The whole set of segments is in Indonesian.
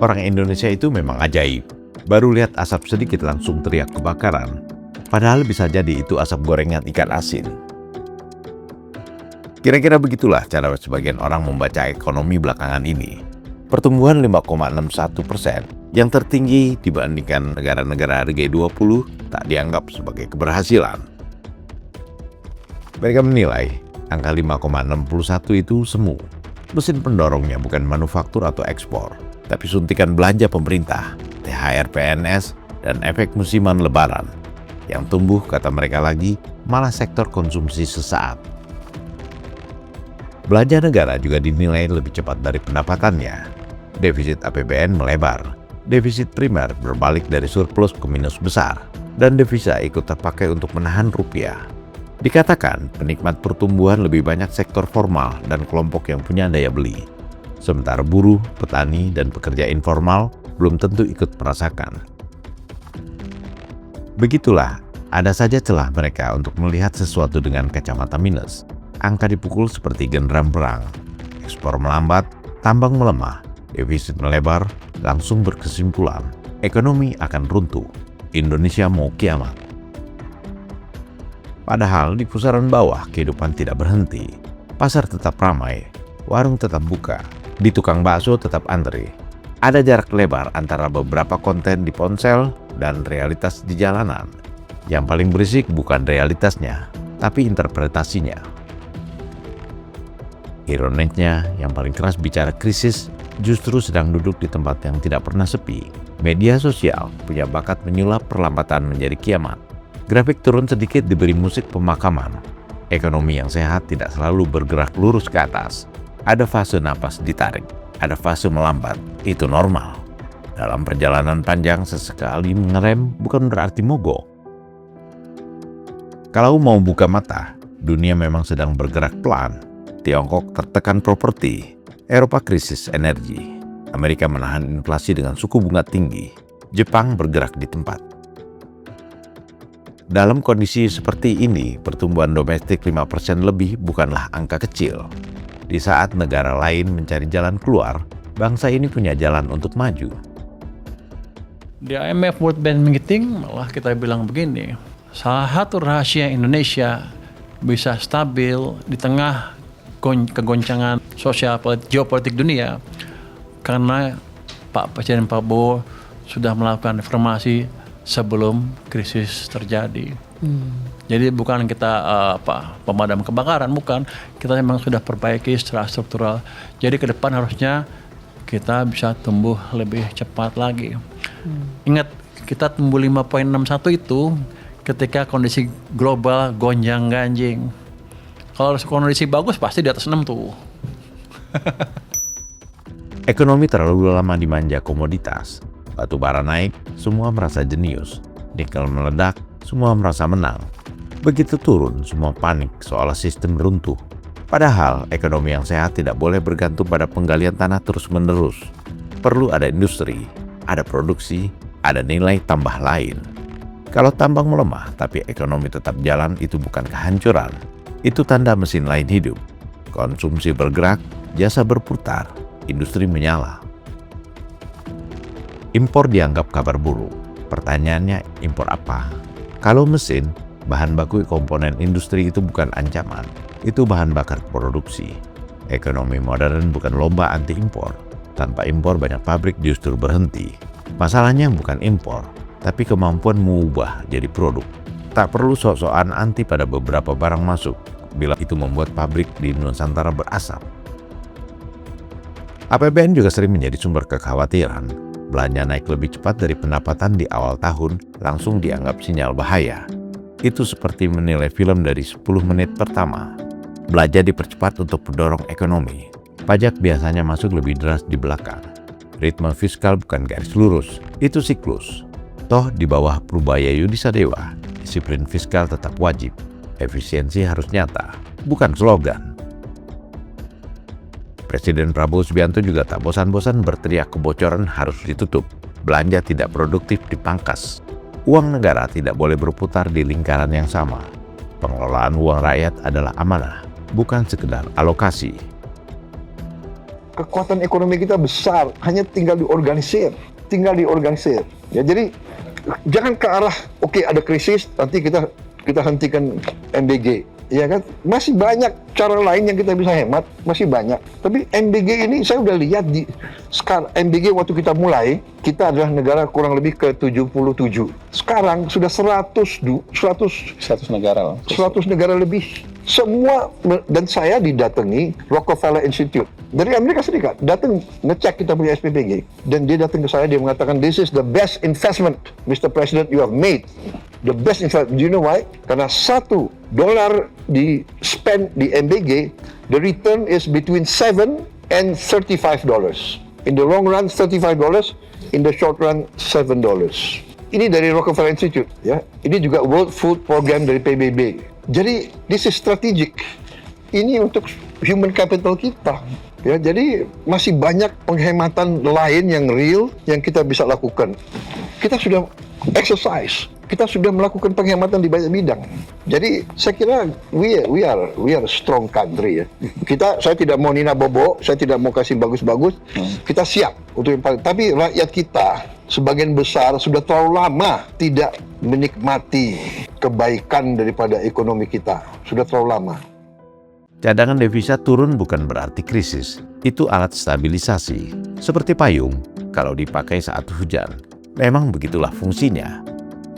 Orang Indonesia itu memang ajaib. Baru lihat asap sedikit langsung teriak kebakaran. Padahal bisa jadi itu asap gorengan ikan asin. Kira-kira begitulah cara sebagian orang membaca ekonomi belakangan ini. Pertumbuhan 5,61%, yang tertinggi dibandingkan negara-negara G20, tak dianggap sebagai keberhasilan. Mereka menilai angka 5,61 itu semu. Mesin pendorongnya bukan manufaktur atau ekspor, tapi suntikan belanja pemerintah, THR PNS, dan efek musiman lebaran. Yang tumbuh, kata mereka lagi, malah sektor konsumsi sesaat. Belanja negara juga dinilai lebih cepat dari pendapatannya. Defisit APBN melebar, defisit primer berbalik dari surplus ke minus besar, dan devisa ikut terpakai untuk menahan rupiah. Dikatakan penikmat pertumbuhan lebih banyak sektor formal dan kelompok yang punya daya beli. Sementara buruh, petani, dan pekerja informal belum tentu ikut merasakan. Begitulah, ada saja celah mereka untuk melihat sesuatu dengan kacamata minus. Angka dipukul seperti genderang perang. Ekspor melambat, tambang melemah, defisit melebar, langsung berkesimpulan, ekonomi akan runtuh. Indonesia mau kiamat. Padahal di pusaran bawah kehidupan tidak berhenti. Pasar tetap ramai, warung tetap buka, di tukang bakso tetap antri. Ada jarak lebar antara beberapa konten di ponsel dan realitas di jalanan. Yang paling berisik bukan realitasnya, tapi interpretasinya. Ironisnya, yang paling keras bicara krisis justru sedang duduk di tempat yang tidak pernah sepi. Media sosial punya bakat menyulap perlambatan menjadi kiamat. Grafik turun sedikit diberi musik pemakaman. Ekonomi yang sehat tidak selalu bergerak lurus ke atas. Ada fase napas ditarik, ada fase melambat. Itu normal. Dalam perjalanan panjang, sesekali mengerem bukan berarti mogok. Kalau mau buka mata, dunia memang sedang bergerak pelan. Tiongkok tertekan properti, Eropa krisis energi, Amerika menahan inflasi dengan suku bunga tinggi, Jepang bergerak di tempat. Dalam kondisi seperti ini, pertumbuhan domestik 5% lebih bukanlah angka kecil. Di saat negara lain mencari jalan keluar, bangsa ini punya jalan untuk maju. Di IMF World Bank Meeting malah kita bilang begini, salah satu rahasia Indonesia bisa stabil di tengah kegoncangan sosial geopolitik dunia karena Pak Presiden Prabowo sudah melakukan reformasi sebelum krisis terjadi. Jadi bukan kita pemadam kebakaran, bukan. Kita memang sudah perbaiki secara struktural. Jadi ke depan harusnya kita bisa tumbuh lebih cepat lagi. Ingat, kita tumbuh 5,61 itu ketika kondisi global gonjang-ganjing. Kalau kondisi bagus pasti di atas 6 tuh. Ekonomi terlalu lama dimanja komoditas. Batu bara naik, semua merasa jenius. Nikel meledak, semua merasa menang. Begitu turun, semua panik soal sistem runtuh. Padahal ekonomi yang sehat tidak boleh bergantung pada penggalian tanah terus-menerus. Perlu ada industri, ada produksi, ada nilai tambah lain. Kalau tambang melemah tapi ekonomi tetap jalan, itu bukan kehancuran. Itu tanda mesin lain hidup. Konsumsi bergerak, jasa berputar, industri menyala. Impor dianggap kabar buruk. Pertanyaannya, impor apa? Kalau mesin, bahan baku komponen industri itu bukan ancaman. Itu bahan bakar produksi. Ekonomi modern bukan lomba anti impor. Tanpa impor banyak pabrik justru berhenti. Masalahnya bukan impor, tapi kemampuan mengubah jadi produk. Tak perlu sok-sokan anti pada beberapa barang masuk, bila itu membuat pabrik di Nusantara berasap. APBN juga sering menjadi sumber kekhawatiran. Belanja naik lebih cepat dari pendapatan di awal tahun langsung dianggap sinyal bahaya. Itu seperti menilai film dari 10 menit pertama. Belanja dipercepat untuk mendorong ekonomi. Pajak biasanya masuk lebih deras di belakang. Ritme fiskal bukan garis lurus, itu siklus. Toh di bawah Prubaya Yudisadewa, disiplin fiskal tetap wajib. Efisiensi harus nyata, bukan slogan. Presiden Prabowo Subianto juga tak bosan-bosan berteriak kebocoran harus ditutup. Belanja tidak produktif dipangkas. Uang negara tidak boleh berputar di lingkaran yang sama. Pengelolaan uang rakyat adalah amanah, bukan sekedar alokasi. kekuatan ekonomi kita besar, hanya tinggal diorganisir. Ya, jadi jangan ke arah ada krisis nanti kita hentikan MBG. Ya kan, masih banyak cara lain yang kita bisa hemat, masih banyak. Tapi MBG ini saya udah lihat sekarang MBG waktu kita mulai, kita adalah negara kurang lebih ke 77. Sekarang sudah 100 negara. 100 negara lebih. Semua, dan saya didatangi Rockefeller Institute dari Amerika Serikat, datang ngecek kita punya SPPG, dan dia datang ke saya, dia mengatakan, "This is the best investment, Mr. President, you have made." The best investment. Do you know why? Karena $1 di spend di MBG, the return is between $7 and $35. In the long run $35, in the short run $7. Ini dari Rockefeller Institute, ya. Ini juga World Food Program dari PBB. Jadi this is strategic. Ini untuk human capital kita. Ya, jadi masih banyak penghematan lain yang real yang kita bisa lakukan. Kita sudah exercise. Kita sudah melakukan penghematan di banyak bidang. Jadi saya kira we are a strong country ya. Saya tidak mau nina bobo, saya tidak mau kasih bagus-bagus. Kita siap untuk yang paling. Tapi rakyat kita sebagian besar sudah terlalu lama tidak menikmati kebaikan daripada ekonomi kita. Sudah terlalu lama. Cadangan devisa turun bukan berarti krisis. Itu alat stabilisasi. Seperti payung kalau dipakai saat hujan. Memang begitulah fungsinya.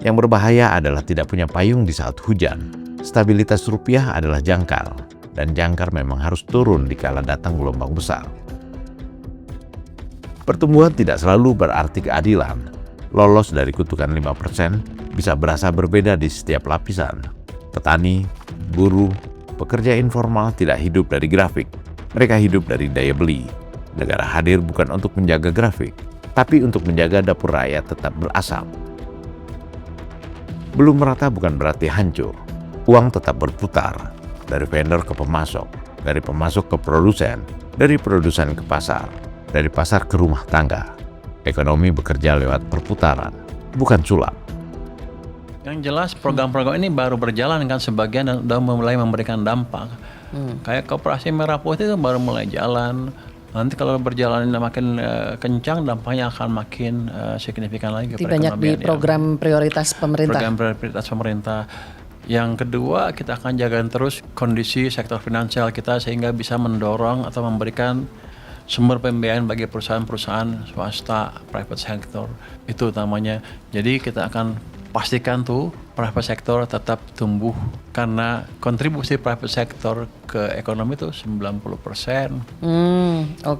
Yang berbahaya adalah tidak punya payung di saat hujan. Stabilitas rupiah adalah jangkar, dan jangkar memang harus turun dikala datang gelombang besar. Pertumbuhan tidak selalu berarti keadilan. Lolos dari kutukan 5% bisa berasa berbeda di setiap lapisan. Petani, buruh, pekerja informal tidak hidup dari grafik. Mereka hidup dari daya beli. Negara hadir bukan untuk menjaga grafik, tapi untuk menjaga dapur rakyat tetap berasap. Belum merata bukan berarti hancur. Uang tetap berputar, dari vendor ke pemasok, dari pemasok ke produsen, dari produsen ke pasar, dari pasar ke rumah tangga. Ekonomi bekerja lewat perputaran, bukan sulap. Yang jelas program-program ini baru berjalan kan, sebagian dan sudah mulai memberikan dampak. Kayak Koperasi Merah Putih itu baru mulai jalan. Nanti kalau berjalan makin kencang, dampaknya akan makin signifikan lagi. Banyak di program prioritas pemerintah. Program prioritas pemerintah. Yang kedua, kita akan jaga terus kondisi sektor finansial kita sehingga bisa mendorong atau memberikan sumber pembiayaan bagi perusahaan-perusahaan swasta, private sector. Itu utamanya. Jadi kita akan pastikan tuh private sector tetap tumbuh, karena kontribusi private sector ke ekonomi itu 90%.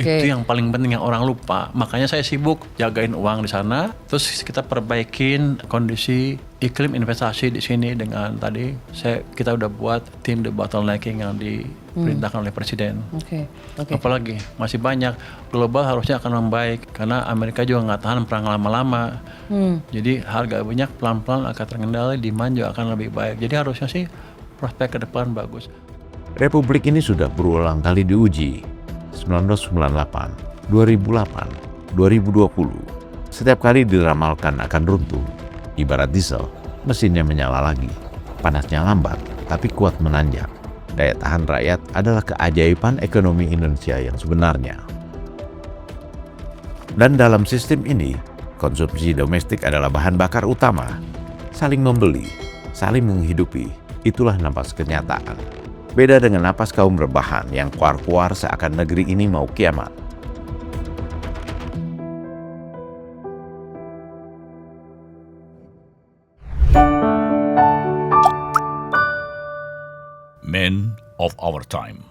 Itu yang paling penting yang orang lupa. Makanya saya sibuk jagain uang di sana. Terus kita perbaikin kondisi iklim investasi di sini dengan tadi kita udah buat tim the bottlenecking yang diperintahkan oleh presiden. Apalagi masih banyak, global harusnya akan membaik karena Amerika juga nggak tahan perang lama-lama. Jadi harga minyak pelan-pelan akan terkendali, demand juga akan lebih baik. Jadi harusnya sih prospek ke depan bagus. Republik ini sudah berulang kali diuji. 1998, 2008, 2020. Setiap kali diramalkan akan runtuh. Ibarat diesel, mesinnya menyala lagi. Panasnya lambat, tapi kuat menanjak. Daya tahan rakyat adalah keajaiban ekonomi Indonesia yang sebenarnya. Dan dalam sistem ini, konsumsi domestik adalah bahan bakar utama. Saling membeli, saling menghidupi, itulah napas kenyataan. Beda dengan napas kaum rebahan yang kuar-kuar seakan negeri ini mau kiamat. Men of our time.